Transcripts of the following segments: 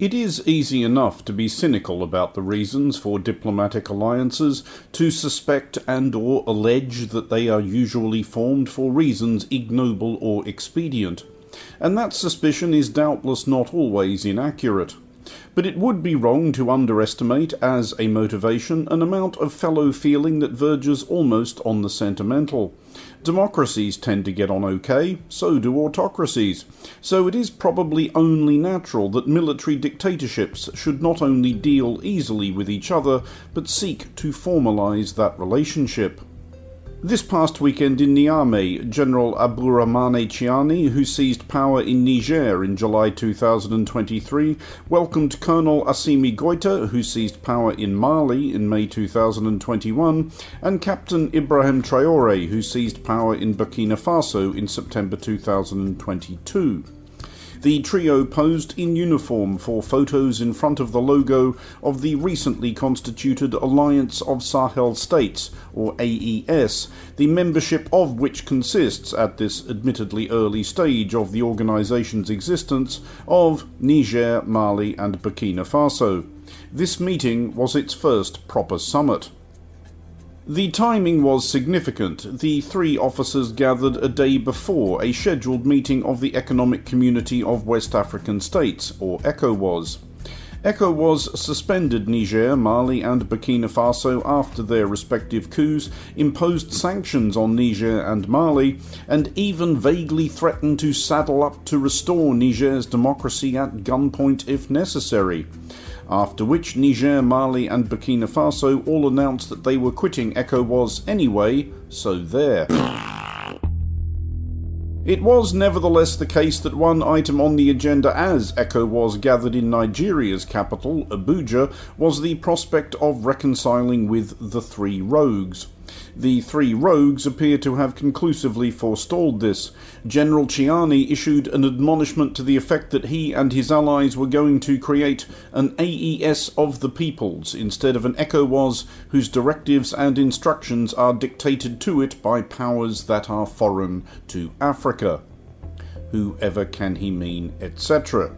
It is easy enough to be cynical about the reasons for diplomatic alliances, to suspect and or allege that they are usually formed for reasons ignoble or expedient, and that suspicion is doubtless not always inaccurate. But it would be wrong to underestimate, as a motivation, an amount of fellow feeling that verges almost on the sentimental. Democracies tend to get on okay, so do autocracies, so it is probably only natural that military dictatorships should not only deal easily with each other, but seek to formalise that relationship. This past weekend in Niamey, General Abdourahmane Chiani, who seized power in Niger in July 2023, welcomed Colonel Assimi Goïta, who seized power in Mali in May 2021, and Captain Ibrahim Traoré, who seized power in Burkina Faso in September 2022. The trio posed in uniform for photos in front of the logo of the recently constituted Alliance of Sahel States, or AES, the membership of which consists, at this admittedly early stage of the organisation's existence, of Niger, Mali and Burkina Faso. This meeting was its first proper summit. The timing was significant. The three officers gathered a day before a scheduled meeting of the Economic Community of West African States, or Ecowas. Ecowas suspended Niger, Mali and Burkina Faso after their respective coups, imposed sanctions on Niger and Mali, and even vaguely threatened to saddle up to restore Niger's democracy at gunpoint if necessary. After which Niger, Mali and Burkina Faso all announced that they were quitting Ecowas anyway, so there. It was nevertheless the case that one item on the agenda as Ecowas gathered in Nigeria's capital, Abuja, was the prospect of reconciling with the three rogues. The three rogues appear to have conclusively forestalled this. General Chiani issued an admonishment to the effect that he and his allies were going to create an AES of the peoples instead of an ECOWAS whose directives and instructions are dictated to it by powers that are foreign to Africa. Whoever can he mean, etc.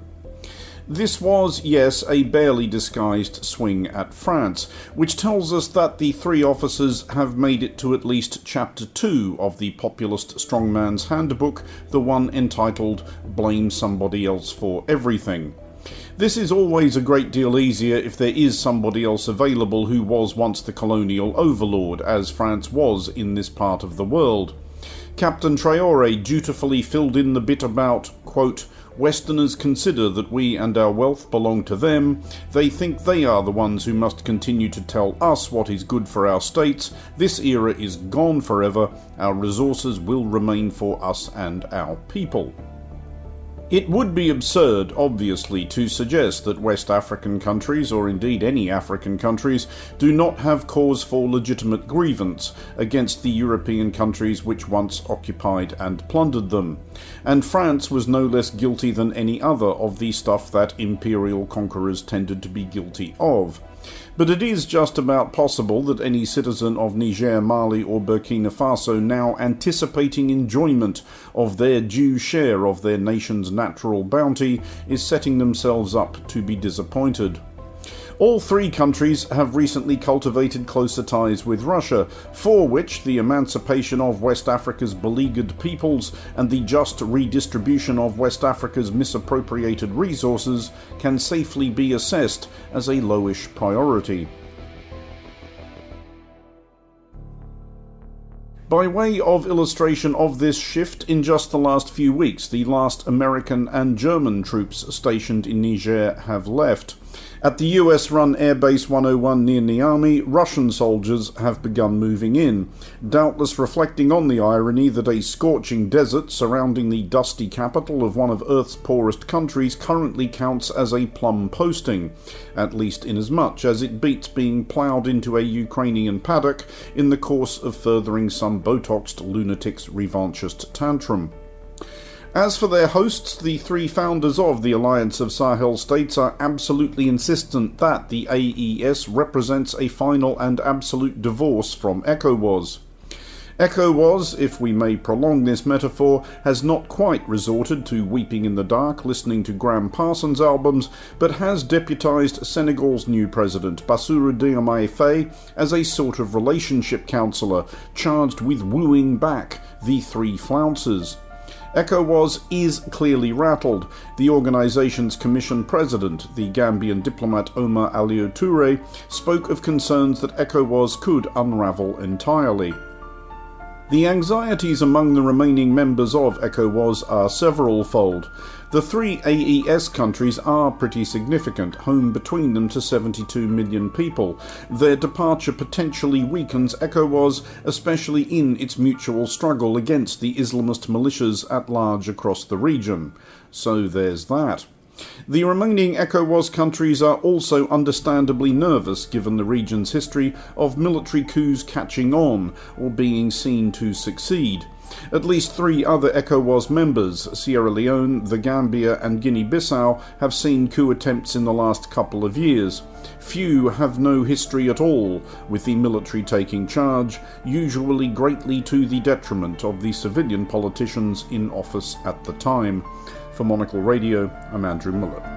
This was, yes, a barely disguised swing at France, which tells us that the three officers have made it to at least Chapter 2 of the populist strongman's handbook, the one entitled Blame Somebody Else for Everything. This is always a great deal easier if there is somebody else available who was once the colonial overlord, as France was in this part of the world. Captain Traoré dutifully filled in the bit about, quote, Westerners consider that we and our wealth belong to them. They think they are the ones who must continue to tell us what is good for our states. This era is gone forever. Our resources will remain for us and our people. It would be absurd, obviously, to suggest that West African countries, or indeed any African countries, do not have cause for legitimate grievance against the European countries which once occupied and plundered them. And France was no less guilty than any other of the stuff that imperial conquerors tended to be guilty of. But it is just about possible that any citizen of Niger, Mali or Burkina Faso now anticipating enjoyment of their due share of their nation's natural bounty is setting themselves up to be disappointed. All three countries have recently cultivated closer ties with Russia, for which the emancipation of West Africa's beleaguered peoples and the just redistribution of West Africa's misappropriated resources can safely be assessed as a lowish priority. By way of illustration of this shift, in just the last few weeks, the last American and German troops stationed in Niger have left. At the US-run Airbase 101 near Niamey, Russian soldiers have begun moving in, doubtless reflecting on the irony that a scorching desert surrounding the dusty capital of one of Earth's poorest countries currently counts as a plum posting, at least inasmuch as it beats being ploughed into a Ukrainian paddock in the course of furthering some Botoxed lunatic's revanchist tantrum. As for their hosts, the three founders of the Alliance of Sahel States are absolutely insistent that the AES represents a final and absolute divorce from ECOWAS. Ecowas, if we may prolong this metaphor, has not quite resorted to weeping in the dark, listening to Graham Parsons albums, but has deputised Senegal's new president, Bassirou Diomaye Faye, as a sort of relationship counsellor, charged with wooing back the three flounces. Ecowas is clearly rattled. The organisation's commission president, the Gambian diplomat Omar Aliou Touré, spoke of concerns that Ecowas could unravel entirely. The anxieties among the remaining members of Ecowas are several-fold. The three AES countries are pretty significant, home between them to 72 million people. Their departure potentially weakens Ecowas, especially in its mutual struggle against the Islamist militias at large across the region. So there's that. The remaining Ecowas countries are also understandably nervous given the region's history of military coups catching on or being seen to succeed. At least three other Ecowas members, Sierra Leone, the Gambia and Guinea-Bissau, have seen coup attempts in the last couple of years. Few have no history at all with the military taking charge, usually greatly to the detriment of the civilian politicians in office at the time. For Monocle Radio, I'm Andrew Mueller.